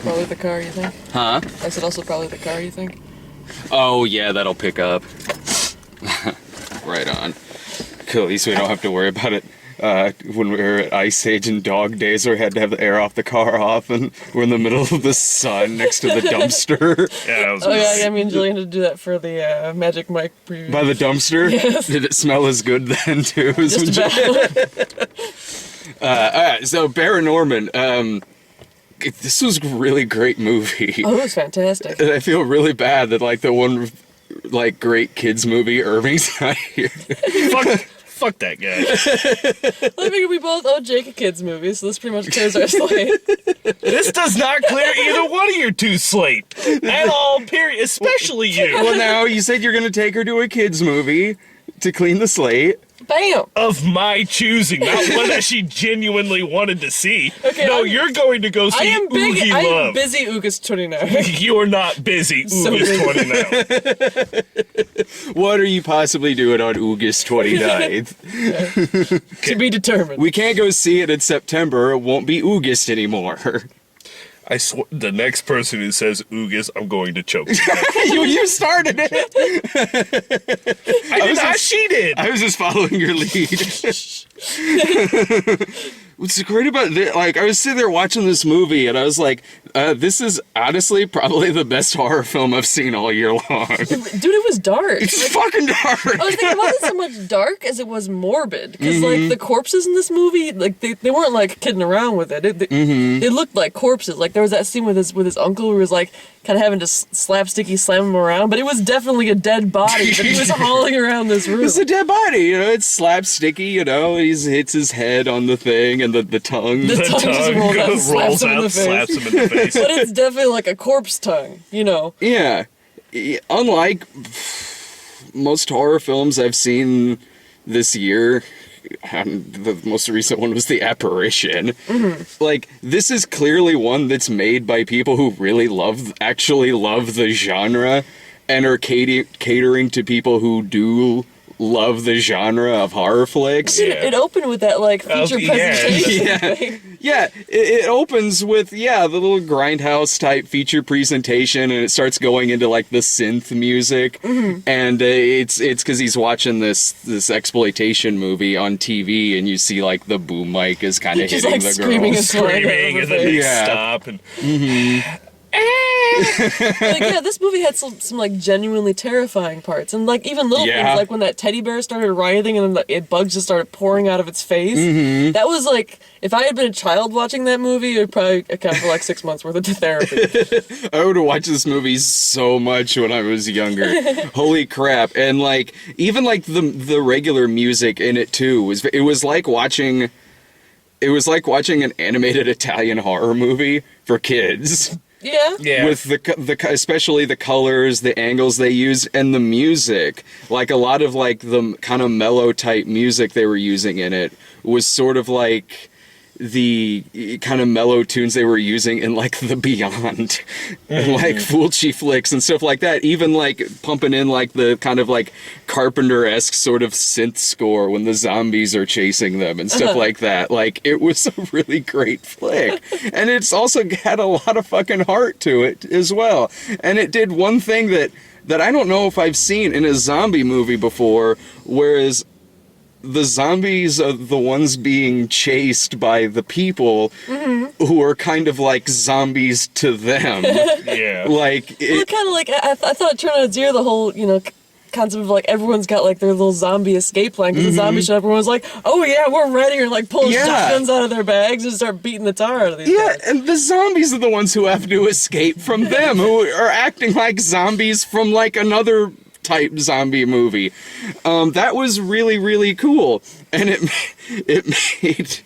Probably the car, you think? Huh? I said also probably the car, you think? Oh, yeah, that'll pick up. Right on. Cool, at least we don't have to worry about it. When we were at Ice Age and Dog Days, where we had to have the air off the car off, and we're in the middle of the sun next to the dumpster. Yeah, me and Jillian had to do that for the Magic Mike preview. By the dumpster? Yes. Did it smell as good then, too? Just about. Alright, so ParaNorman, this was a really great movie. Oh, it was fantastic. And I feel really bad that, like, the one, like, great kids movie, Irving's not here. Fuck that guy. Well, I figured we both owe Jake a kids movie, so this pretty much clears our slate. This does not clear either one of your two slate. At all, period. Especially you. Well, now, you said you're gonna take her to a kids movie to clean the slate. Bam! Of my choosing, not one that she genuinely wanted to see. Okay, no, you're going to go see Oogie I am Love. busy August 29. You're not busy, So August 29. What are you possibly doing on August 29th? To be determined. We can't go see it in September. It won't be August anymore. I swear, the next person who says August, I'm going to choke. you started it. I did not. She did. I was just following your lead. What's great about this, like, I was sitting there watching this movie, and I was like, this is honestly probably the best horror film I've seen all year long. Dude, it was dark. It's fucking dark. I was thinking it wasn't so much dark as it was morbid. Because, like, the corpses in this movie, like, they weren't, like, kidding around with it. They looked like corpses. Like, there was that scene with his uncle who was, like, kind of having to slapsticky slam him around, but it was definitely a dead body that he was hauling around this room. It's a dead body, you know, it's slapsticky, you know, he hits his head on the thing, and the tongue. The tongue just rolls out and slaps him in the face. slaps him in the face. But it's definitely like a corpse tongue, you know. Yeah. Unlike most horror films I've seen this year, and the most recent one was The Apparition. Like, this is clearly one that's made by people who really actually love the genre, and are catering to people who do love the genre of horror flicks. It opened with that, like, feature presentation thing. Yeah, it opens with, the little grindhouse type feature presentation, and it starts going into, like, the synth music, and it's because he's watching this exploitation movie on TV, and you see, like, the boom mic is kind of hitting like, the screaming girl. and Screaming, and then they stop, and... Like, yeah, this movie had some like genuinely terrifying parts, and like even little things, like when that teddy bear started writhing and then the bugs just started pouring out of its face. That was like, if I had been a child watching that movie, it would probably account for like 6 months worth of therapy. I would have watched this movie so much when I was younger. Holy crap! And like even like the regular music in it too it was like watching an animated Italian horror movie for kids. Yeah. With the especially the colors, the angles they used, and the music. Like, a lot of, like, the kind of mellow type music they were using in it was sort of like the kind of mellow tunes they were using in, like, The Beyond. And, like, Fulci flicks and stuff like that. Even, like, pumping in, like, the kind of, like, Carpenter-esque sort of synth score when the zombies are chasing them and stuff like that. Like, it was a really great flick. And it's also had a lot of fucking heart to it as well. And it did one thing that I don't know if I've seen in a zombie movie before, whereas the zombies are the ones being chased by the people who are kind of like zombies to them. Like, well, kind of like, I thought it turned out zero, the whole, you know, concept of like everyone's got like their little zombie escape plan, because the zombie showed up, everyone's like, oh yeah, we're ready, or like pull shotguns out of their bags and start beating the tar out of these guys. And the zombies are the ones who have to escape from them, who are acting like zombies from like another type zombie movie. That was really, really cool. And it made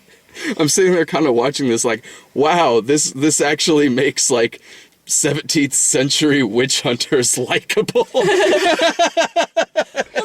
I'm sitting there kind of watching this like, wow, this actually makes like 17th century witch hunters likable. Well,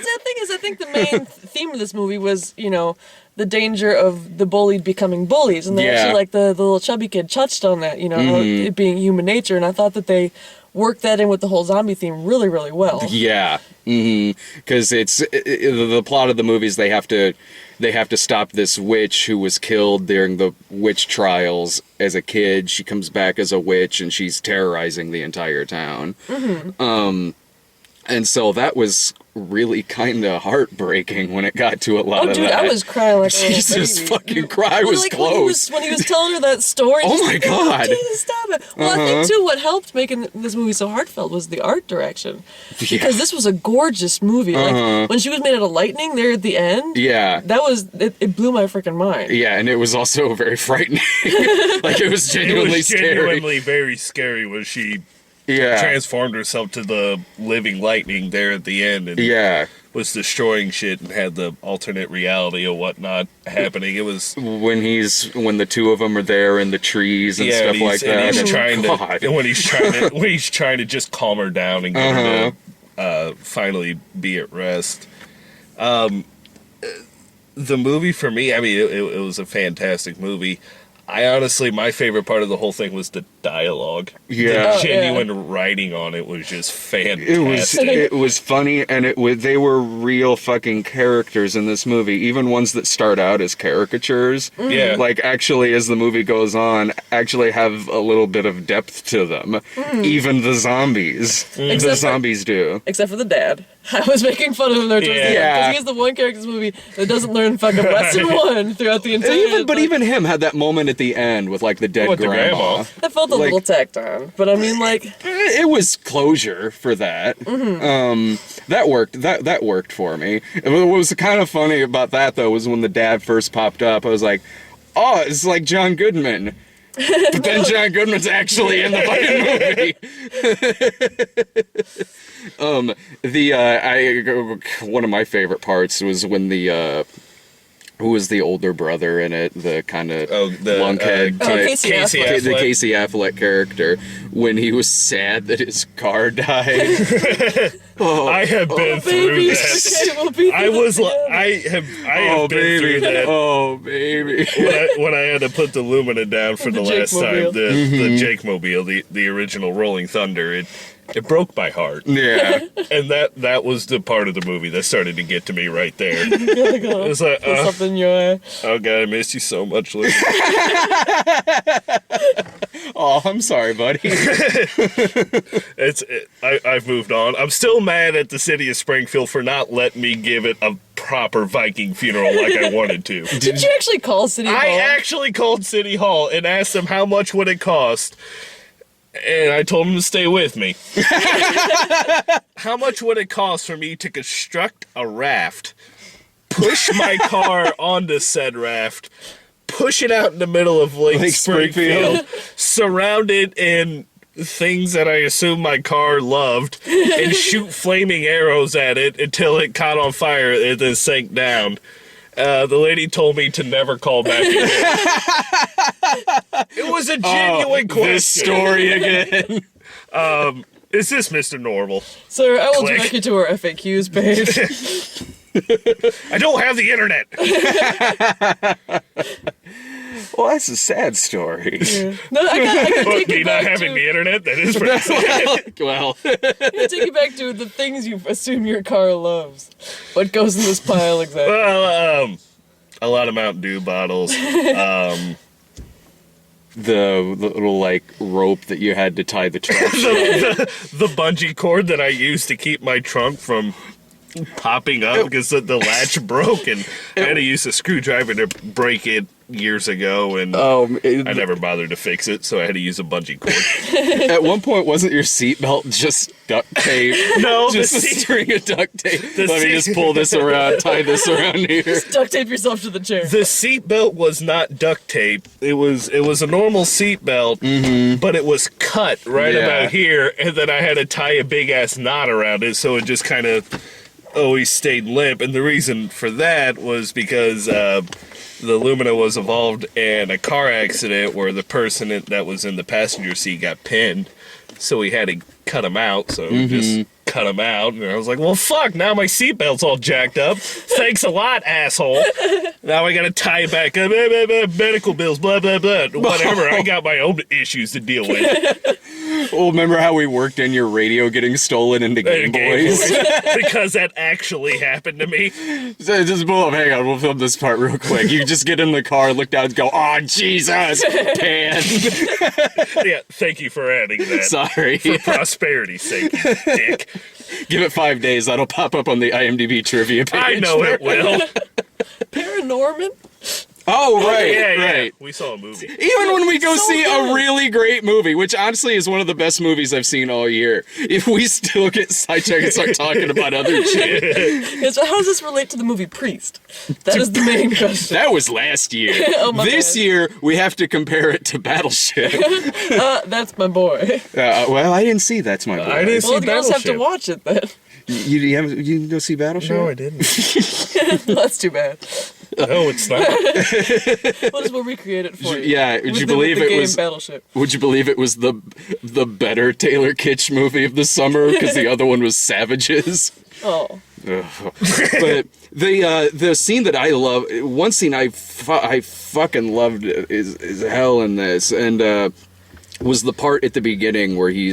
the thing is, I think the main theme of this movie was, you know, the danger of the bullied becoming bullies, and they actually, like, the little chubby kid touched on that, you know, it being human nature, and I thought that they worked that in with the whole zombie theme really, really well. Yeah, because the plot of the movies. They have to stop this witch who was killed during the witch trials as a kid. She comes back as a witch and she's terrorizing the entire town. And so that was really kind of heartbreaking when it got to a lot of dude, that. I was crying like a little Jesus baby. fucking cry was like close. when he was telling her that story. Oh she's my like, God. Jesus, stop it. Well, I think too what helped making this movie so heartfelt was the art direction, because this was a gorgeous movie. Like when she was made out of lightning there at the end. Yeah. That was it blew my freaking mind. Yeah, and it was also very frightening. Like it was genuinely scary. Genuinely very scary when she transformed herself to the living lightning there at the end and was destroying shit and had the alternate reality or whatnot happening. It was when the two of them are there in the trees and stuff like that. And he's trying to just calm her down and get her to finally be at rest. The movie for me, I mean, it was a fantastic movie. I honestly, my favorite part of the whole thing was the dialogue. Yeah. The genuine writing on it was just fantastic. It was funny, and they were real fucking characters in this movie, even ones that start out as caricatures. Yeah. Like, actually, as the movie goes on, actually have a little bit of depth to them. Even the zombies. The zombies do. Except for the dad. I was making fun of him there towards the end, because he's the one character in this movie that doesn't learn fucking lesson one throughout the entire... But even him had that moment at the end with, like, the dead grandma. That felt a little tacked on, but I mean, like... It was closure for that. That worked. That worked for me. What was kind of funny about that, though, was when the dad first popped up, I was like, oh, it's like John Goodman. But then John Goodman's actually in the fucking movie. One of my favorite parts was when who was the older brother in it? The kind of lunkhead type. Casey Affleck. The Casey Affleck character, when he was sad that his car died. I have been through that. I have been through that. Oh, baby. When I had to put the Lumina down for the last time, the Jake-mobile, the original Rolling Thunder, it broke my heart. Yeah. And that was the part of the movie that started to get to me right there. It was like, something in your eye. Oh God, I miss you so much, Luke. Oh, I'm sorry, buddy. I've moved on. I'm still mad at the city of Springfield for not letting me give it a proper Viking funeral like I wanted to. Did you actually call City Hall? I actually called City Hall and asked them how much would it cost. And I told him to stay with me. How much would it cost for me to construct a raft, push my car onto said raft, push it out in the middle of Lake Springfield, surrounded in things that I assume my car loved, and shoot flaming arrows at it until it caught on fire and then sank down? The lady told me to never call back again. It was a genuine question. This story again. Is this Mr. Normal? Sir, I will direct you to our FAQs page. I don't have the internet. Well, that's a sad story. Yeah. No, I gotta But take me you not back having to... the internet, that is pretty sad. Well, I gotta take you back to the things you assume your car loves. What goes in this pile exactly? Well, a lot of Mountain Dew bottles. the little, like, rope that you had to tie the trunk. the bungee cord that I used to keep my trunk from popping up because the latch broke, and I had to use a screwdriver to break it years ago, and I never bothered to fix it, so I had to use a bungee cord. At one point, wasn't your seatbelt just duct tape? No, just a string of duct tape. Let me just pull this around, tie this around here. Just duct tape yourself to the chair. The seatbelt was not duct tape. It was a normal seatbelt, but it was cut right about here, and then I had to tie a big ass knot around it, so it just kind of always stayed limp. And the reason for that was because the Lumina was involved in a car accident where the person that was in the passenger seat got pinned So we had to cut them out, so we just cut them out. And I was like, well, fuck, now my seatbelt's all jacked up. Thanks a lot, asshole. Now I gotta tie it back up. Medical bills, blah, blah, blah. Whatever, I got my own issues to deal with. Well, remember how we worked in your radio getting stolen into Game Boys? Because that actually happened to me. So just pull up, hang on, we'll film this part real quick. You just get in the car, look down, and go, oh, Jesus, pan. Yeah, thank you for adding that. Sorry. For prosperity's sake, you dick. Give it 5 days, that'll pop up on the IMDb trivia page. I know it will. ParaNorman? Oh, right, Yeah. right. We saw a movie. Even when we go So see good. a really great movie, which honestly is one of the best movies I've seen all year, if we still get sidetracked and start talking about other shit. Yeah, so how does this relate to the movie Priest? That is the main question. That was last year. Oh, my This bad. year, we have to compare it to Battleship. That's my boy. Well, I didn't see That's My Boy. I didn't see Well, the girls have to Battleship. watch it then. You didn't go see Battleship? No, I didn't. That's too bad. No, it's not. We'll recreate it for you. Yeah, would With you the- believe with the it game was? Battleship? Would you believe it was the better Taylor Kitsch movie of the summer because the other one was Savages? Oh. But the scene that I love, one scene I fucking loved is hell in this, and was the part at the beginning where he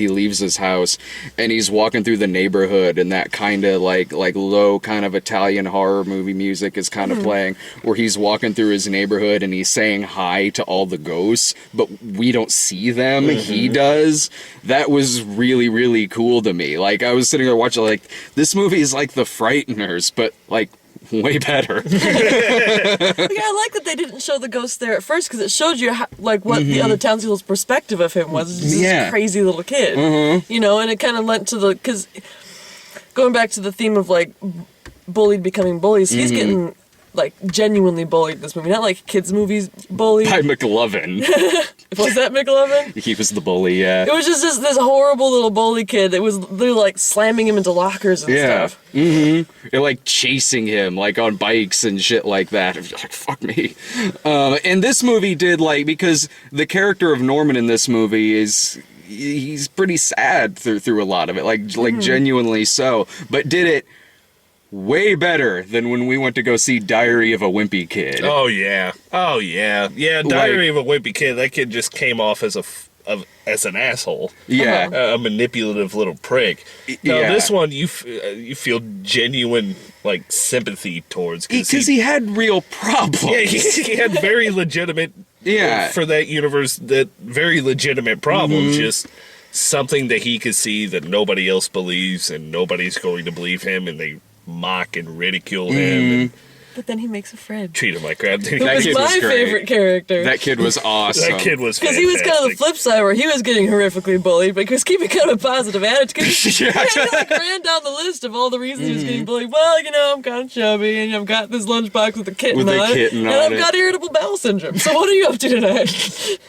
leaves his house and he's walking through the neighborhood, and that kind of like low kind of Italian horror movie music is kind of playing, where he's walking through his neighborhood and he's saying hi to all the ghosts, but we don't see them. He does. That was really, really cool to me. Like, I was sitting there watching, like, this movie is like The Frighteners, but like way better. But yeah, I like that they didn't show the ghost there at first, because it showed you how, like what the other townspeople's perspective of him was. Just Yeah. this crazy little kid, you know, and it kind of lent to the, because going back to the theme of like bullied becoming bullies, he's getting like genuinely bullied in this movie, not like kids movies bullied. By McLovin. Was that McLovin? He was the bully, yeah. It was just this horrible little bully kid that was literally like slamming him into lockers and Yeah. stuff. They're like chasing him, like on bikes and shit like that. You're like, fuck me. And this movie did, like, because the character of Norman in this movie he's pretty sad through a lot of it, like genuinely so, but did it way better than when we went to go see Diary of a Wimpy Kid. Oh yeah. Diary of a Wimpy Kid. That kid just came off as as an asshole. Yeah. A manipulative little prick. Now Yeah. this one, you feel genuine like sympathy towards, Because he had real problems. yeah, he had very legitimate. Yeah. For that universe, that very legitimate problems. Just something that he could see that nobody else believes, and nobody's going to believe him, and they mock and ridicule him and But then he makes a friend. treat him like crap. Who That was kid was my great. favorite character. That kid was awesome. That kid was Because he was kind of the fantastic. flip side where he was getting horrifically bullied, but he was keeping kind of a positive attitude. 'Cause Yeah. he like ran down the list of all the reasons he was getting bullied. Well, you know, I'm kind of chubby, and I've got this lunchbox with a kitten With a on it, kitten and on I've it. got irritable bowel syndrome. So what are you up to tonight?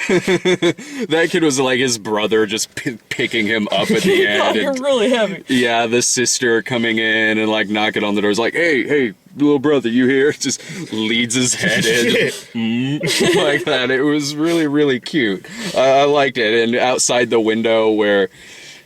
That kid was like his brother just picking him up at the Oh, end. you're and- really heavy. Yeah, the sister coming in and like knocking on the door is like, hey, little brother, you here? Just leads his head in like that. It was really, really cute. I liked it. And outside the window where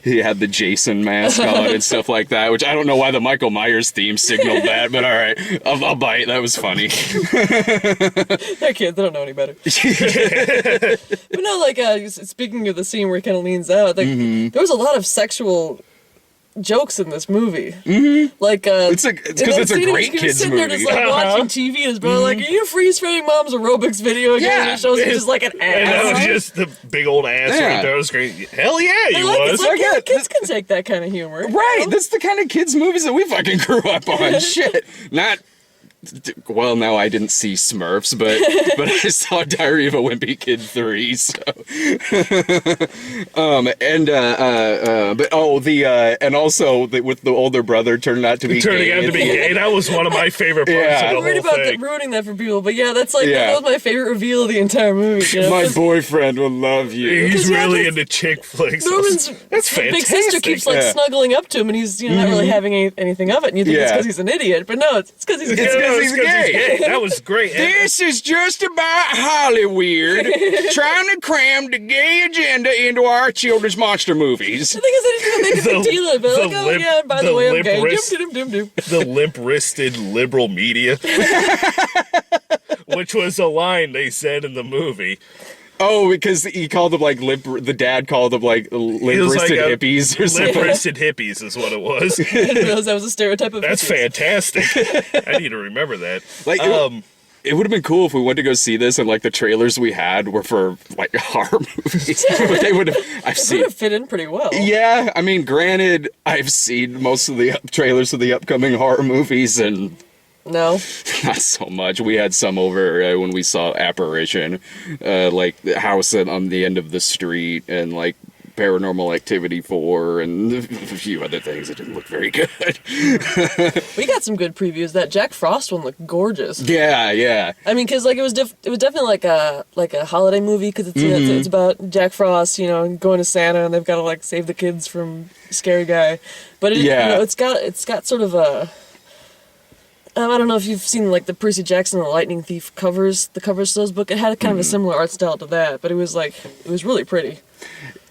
he had the Jason mask on and stuff like that, which I don't know why the Michael Myers theme signaled that, but all right, I'll bite. That was funny. They're kids, they don't know any better. But no, like, speaking of the scene where he kind of leans out, like, there was a lot of sexual jokes in this movie. Like, It's in because that it's a scene, great he was kids sitting there movie. just like watching TV, and his brother like, "Are you freeze framing mom's aerobics video again?" Yeah. And it shows him just like an And that was ass. just the big old ass Yeah. right there. It was great. Hell yeah, he I like, was. it's like, yeah, Okay. kids can take that kind of humor. Right, that's the kind of kids movies that we fucking grew up on. Shit, not. Well, no, I didn't see Smurfs, but I saw Diary of a Wimpy Kid 3. So, and also with the older brother turning out to be Turning gay. out to be gay. That was one of my favorite parts Yeah. of I'm the worried whole about thing. ruining that for people, but yeah, that's like Yeah. that was my favorite reveal of the entire movie. You know? My 'Cause boyfriend will love you. He's 'Cause, yeah, really that's- into chick flicks. Norman's That's fantastic. big sister keeps like Yeah. snuggling up to him, and he's not really having anything of it. And you think it's Yeah. because he's an idiot, but no, it's because he's It's gay. because because he's gay. That was great. This is just about Hollywood trying to cram the gay agenda into our children's monster movies. The thing is, I didn't even make a big deal of it. Like, oh yeah, by the way, I'm gay. The limp-wristed liberal media. Which was a line they said in the movie. Oh, because he called them like the dad called them like limp-wristed hippies or something. Limp-wristed hippies is what it was. I didn't realize that was a stereotype of That's hippies. fantastic. I need to remember that. Like, it would have been cool if we went to go see this and like the trailers we had were for like horror movies. But they would have. I've It seen. would have fit in pretty well. Yeah, I mean, granted, I've seen most of the trailers of the upcoming horror movies and. No. Not so much. We had some over when we saw Apparition, like the house on the end of the street, and like Paranormal Activity 4, and a few other things that didn't look very good. We got some good previews. That Jack Frost one looked gorgeous. Yeah. I mean, because like it was definitely like a holiday movie because it's about Jack Frost, going to Santa and they've got to like save the kids from a scary guy. But it's got sort of a. I don't know if you've seen like the Percy Jackson and the Lightning Thief covers, the covers to those books. It had kind of a similar art style to that, but it was really pretty.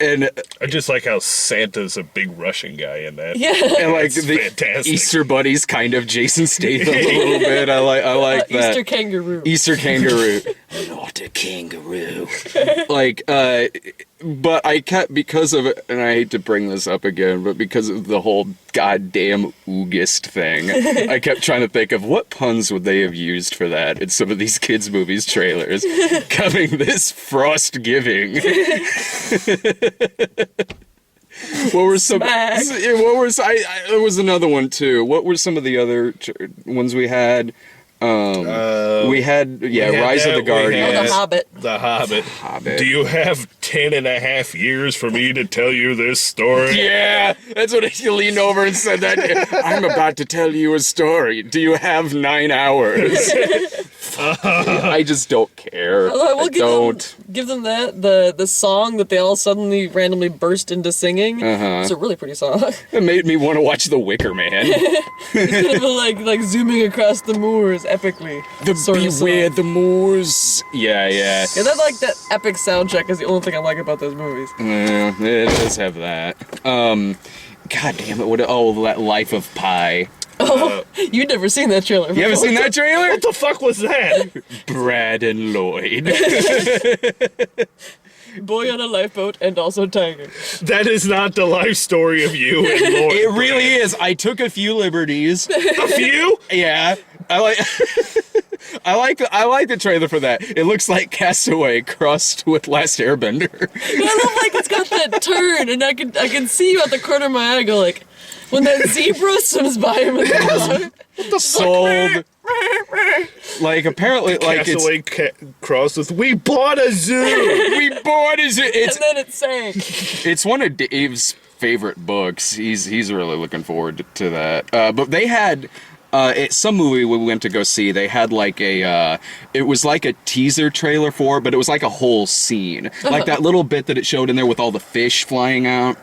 And I just like how Santa's a big Russian guy in that. Yeah. and like It's the fantastic. Easter Bunny's kind of Jason Statham a little bit. I like that. Easter kangaroo. Easter kangaroo. Not a kangaroo. But I kept, because of it, and I hate to bring this up again, but because of the whole goddamn Oogist thing, I kept trying to think of what puns would they have used for that in some of these kids' movies trailers. Coming this Frost giving. What were some? Smack. There was another one too. What were some of the other ones we had? We had Rise of the Guardians. The Hobbit. The Hobbit. Do you have 10.5 years for me to tell you this story? Yeah, that's what he leaned over and said that. I'm about to tell you a story. Do you have 9 hours? I just don't care. Although I will I don't. give them that the song that they all suddenly randomly burst into singing. It's a really pretty song. It made me want to watch The Wicker Man. It's kind of like zooming across the moors epically. Beware the Moors. Yeah. Yeah, that epic soundtrack is the only thing I like about those movies. Yeah, it does have that. God damn it! That Life of Pi. Oh, you'd never seen that trailer before. You haven't seen that trailer? What the fuck was that? Brad and Lloyd. Boy on a lifeboat and also tiger. That is not the life story of you and Lord. It really is. I took a few liberties. A few? Yeah. I like the trailer for that. It looks like Castaway crossed with Last Airbender. I love like it's got that turn, and I can see you at the corner of my eye go like, when that zebra swims by him in the water. Sold. Like apparently, like Castaway crossed with "We bought a zoo." we bought is it? And then it sank. It's one of Dave's favorite books. He's really looking forward to that. But they had. Some movie we went to go see, they had like it was like a teaser trailer for it, but it was like a whole scene. Like that little bit that it showed in there with all the fish flying out.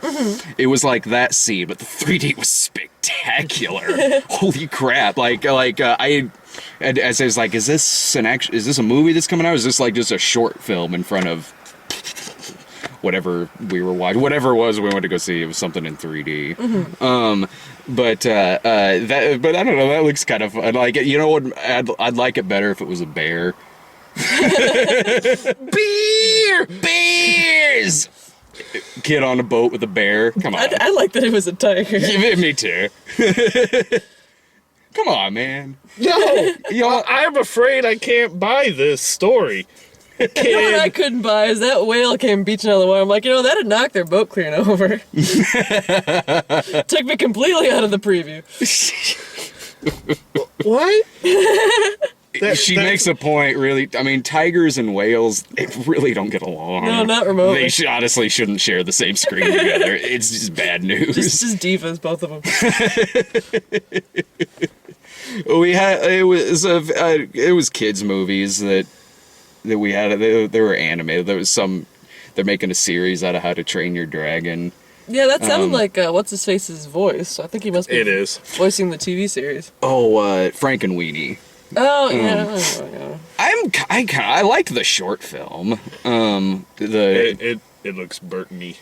It was like that scene, but the 3D was spectacular. Holy crap. As I was like, is this a movie that's coming out? Or is this like just a short film in front of whatever we were watching, whatever it was we went to go see? It was something in 3D. But I don't know. That looks kind of fun. Like, you know what? I'd like it better if it was a bear. Bears. Kid on a boat with a bear. Come on. I like that it was a tiger. Me too. Come on, man. No, I'm afraid I can't buy this story. You know what I couldn't buy is that whale came beaching out of the water. I'm like, that'd knock their boat clean over. Took me completely out of the preview. What? She makes a point, really. I mean, tigers and whales, they really don't get along. No, not remotely. They honestly shouldn't share the same screen together. It's just bad news. Just divas, both of them. It was kids' movies that we had. They were animated. They're making a series out of How to Train Your Dragon. Yeah, that sounded like what's-his-face's voice. I think he must be It is. voicing the TV series. Oh, Frankenweenie. Oh yeah. I liked the short film. It looks Burton-y.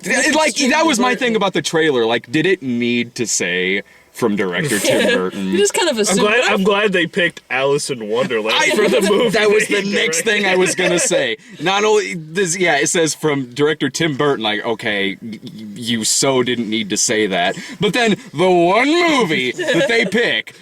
That was my thing about the trailer. Like, did it need to say from director Tim Burton? You just kind of assume. I'm glad they picked Alice in Wonderland for the movie. That was the next thing I was gonna say. Not only this, it says from director Tim Burton. Like, okay, you so didn't need to say that. But then the one movie that they pick,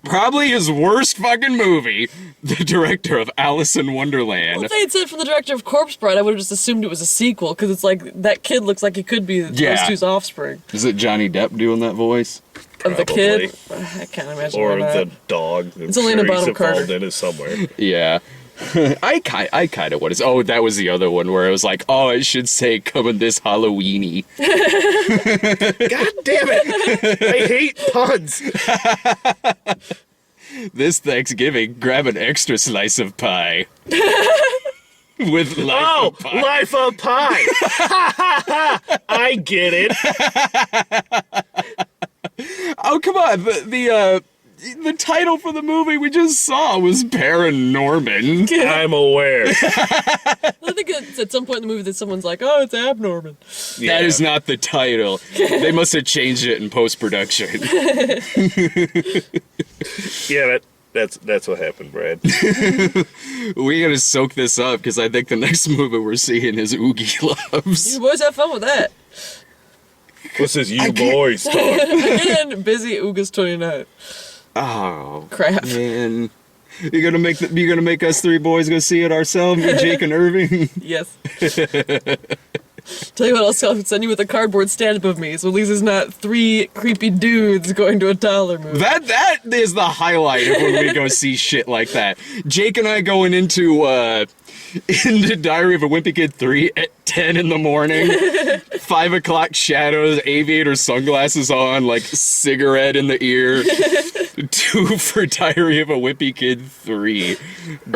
probably his worst fucking movie, the director of Alice in Wonderland. Well, if they had said from the director of Corpse Bride, I would have just assumed it was a sequel, because it's like, that kid looks like he could be those two's offspring. Is it Johnny Depp doing that voice? Of the kid? I can't imagine. Or that. the dog. It's only in the bottom Carter. In it somewhere. Yeah. I kind of want to. Oh, that was the other one where I was like, oh, it should say coming this Halloweeny. God damn it! I hate puns. This Thanksgiving, grab an extra slice of pie. With life of pie. Life of pie. I get it. Oh, come on. The title for the movie we just saw was ParaNorman. I'm aware. I think it's at some point in the movie that someone's like, oh, it's Abnorman. Yeah. That is not the title. They must have changed it in post-production. Yeah, that's what happened, Brad. We gotta soak this up, because I think the next movie we're seeing is Oogie Loves. You boys have fun with that. What's this you boys talk? Again, busy Ooga's 29. Oh, crap! Man, you're gonna make us three boys go see it ourselves, Jake and Irving. Yes. Tell you what else, I'll send you with a cardboard stand-up of me, so at least it's not three creepy dudes going to a Tyler movie. That is the highlight of when we go see shit like that. Jake and I going into Diary of a Wimpy Kid 3 at 10 in the morning. 5 o'clock shadows, aviator sunglasses on, like cigarette in the ear. 2 for Diary of a Wimpy Kid 3.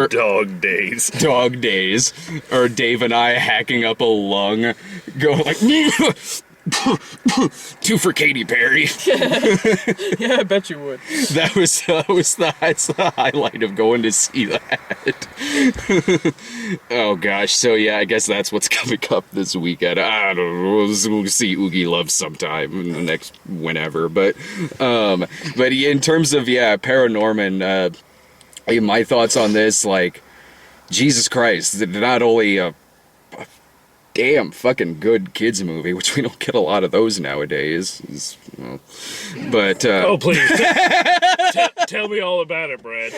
Dog days. Dog days. Or Dave and I hacking up a lung. Go like... 2 for Katy Perry. Yeah, I bet you would. That's the highlight of going to see that. Oh gosh, so yeah, I guess that's what's coming up this weekend. I don't know. We'll see Oogie Loves sometime in the next whenever. But in terms of ParaNorman, my thoughts on this, like, Jesus Christ, not only a damn fucking good kids movie, which we don't get a lot of those nowadays. But oh please, tell me all about it, Brad.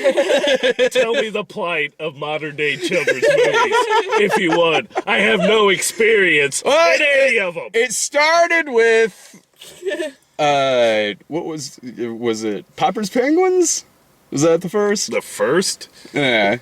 Tell me the plight of modern day children's movies, if you would. I have no experience in any of them. It started with what was it? Popper's Penguins? Was that the first? The first? Yeah.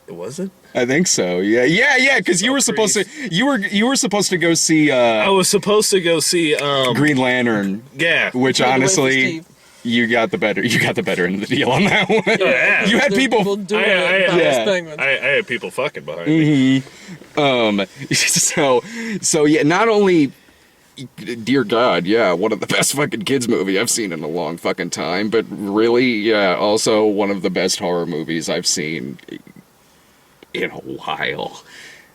Was it? I think so. Yeah. Because you were supposed to. You were supposed to go see. I was supposed to go see Green Lantern. Yeah. Which honestly, you got the better end of the deal on that one. Yeah. You had people. I had people fucking behind me. So yeah. Not only. Dear God, yeah, one of the best fucking kids movie I've seen in a long fucking time, but really, yeah, also one of the best horror movies I've seen in a while.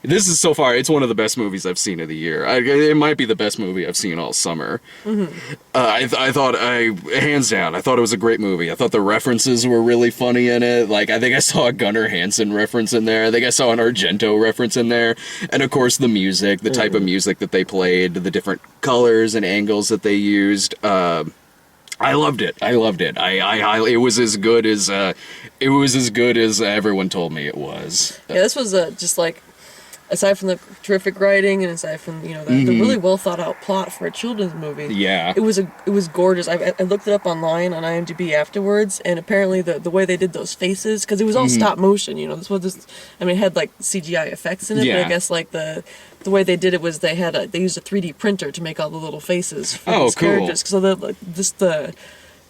This is so far, it's one of the best movies I've seen of the year. It might be the best movie I've seen all summer. Mm-hmm. I thought, hands down, I thought it was a great movie. I thought the references were really funny in it. Like, I think I saw a Gunnar Hansen reference in there. I think I saw an Argento reference in there. And of course, the music, the type of music that they played, the different colors and angles that they used. I loved it. It was as good as everyone told me it was. Yeah, this was just like, aside from the terrific writing and aside from the really well thought out plot for a children's movie, it was gorgeous. I looked it up online on IMDb afterwards, and apparently the way they did those faces, because it was all stop motion. This was just, it had like CGI effects in it, but I guess like the way they did it was they used a 3D printer to make all the little faces for these characters. So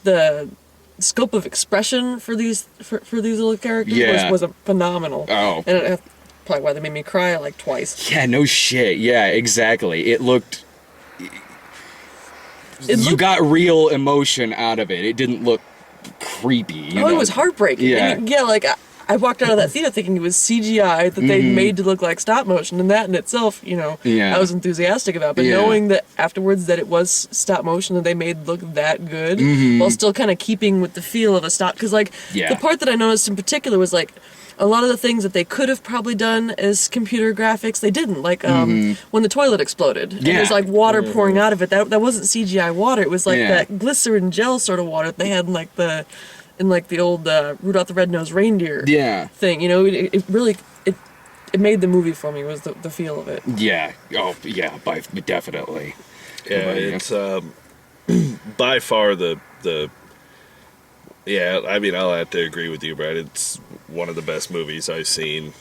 the scope of expression for these little characters was phenomenal. Oh. And probably why they made me cry like twice. Yeah, no shit. Yeah, exactly. It looked... looked, got real emotion out of it. It didn't look creepy. You know? it was heartbreaking. Yeah. And, yeah, like I walked out of that theater thinking it was CGI that they'd made to look like stop motion, and that in itself, I was enthusiastic about. But knowing that afterwards that it was stop motion that they made look that good, while still kind of keeping with the feel of a stop, because the part that I noticed in particular was like, a lot of the things that they could have probably done as computer graphics, they didn't. Like when the toilet exploded, and there's like water pouring out of it. That wasn't CGI water. It was like that glycerin gel sort of water that they had in the old Rudolph the Red-Nosed Reindeer thing. It really it made the movie for me, was the feel of it. Yeah. Oh yeah. Definitely. Yeah, it's by far the. Yeah, I mean, I'll have to agree with you, Brad. It's one of the best movies I've seen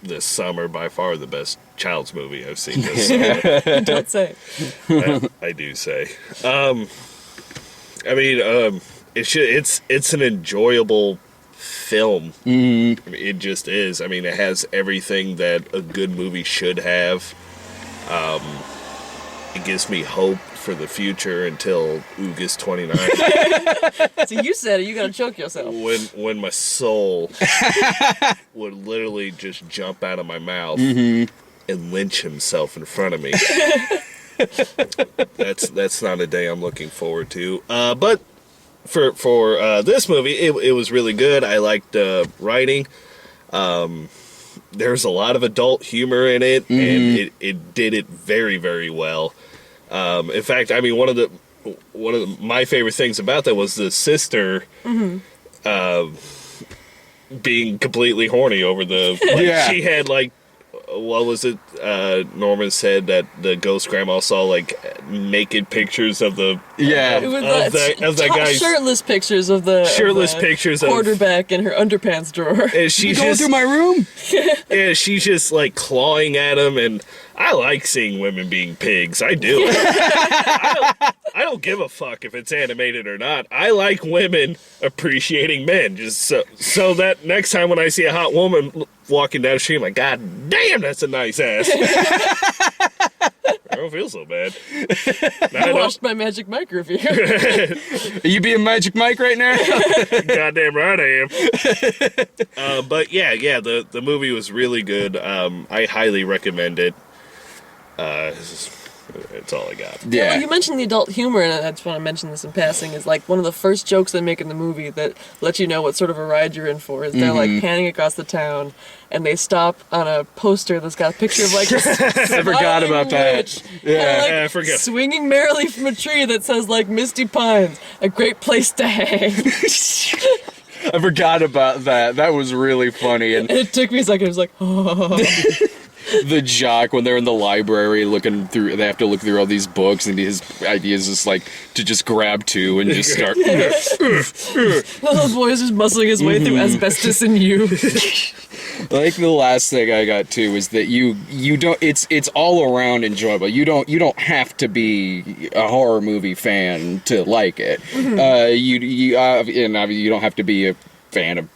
this summer. By far the best child's movie I've seen this summer. Don't say. I do say. I mean, it's an enjoyable film. I mean, it just is. I mean, it has everything that a good movie should have. It gives me hope for the future until August 29. So you said it, you gotta choke yourself. When my soul would literally just jump out of my mouth and lynch himself in front of me. That's not a day I'm looking forward to. But for this movie, it was really good. I liked writing. There's a lot of adult humor in it, and it did it very, very well. In fact, I mean, one of my favorite things about that was the sister being completely horny over she had like, what was it? Norman said that the ghost grandma saw like naked pictures of the that guy's shirtless pictures of the pictures quarterback in her underpants drawer. And she's going through my room. Yeah, she's just like clawing at him, and I like seeing women being pigs. I do. I don't give a fuck if it's animated or not. I like women appreciating men, just so that next time when I see a hot woman walking down the street, I'm like, God damn, that's a nice ass. I don't feel so bad. I watched my Magic Mike review. Are you being Magic Mike right now? Goddamn right I am. But yeah, the movie was really good. I highly recommend it. It's all I got. Yeah, well, you mentioned the adult humor, and I just want to mention this in passing, is like one of the first jokes they make in the movie that lets you know what sort of a ride you're in for is they're like panning across the town, and they stop on a poster that's got a picture of like a I forgot about that. I forgot. Swinging merrily from a tree that says like Misty Pines, a great place to hang. I forgot about that. That was really funny. And it took me a second. I was like, oh. The jock, when they're in the library looking through, they have to look through all these books, and his idea is just like to just grab two and just start. The little boy is just muscling his way through asbestos and you. Like the last thing I got too is that you don't. It's all around enjoyable. You don't have to be a horror movie fan to like it. You don't have to be a fan of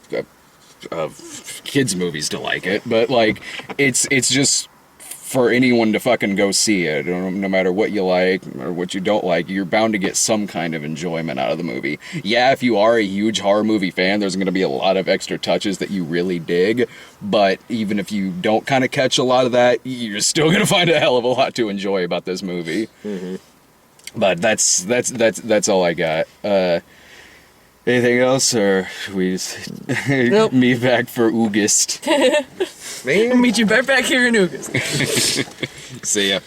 kids movies to like it, but like it's just for anyone to fucking go see it. No matter what you like or what you don't like, you're bound to get some kind of enjoyment out of the movie. Yeah, if you are a huge horror movie fan, there's going to be a lot of extra touches that you really dig, but even if you don't kind of catch a lot of that, you're still going to find a hell of a lot to enjoy about this movie. But that's all I got. Anything else, or we just Nope. meet back for August? We'll meet you right back here in August. See ya.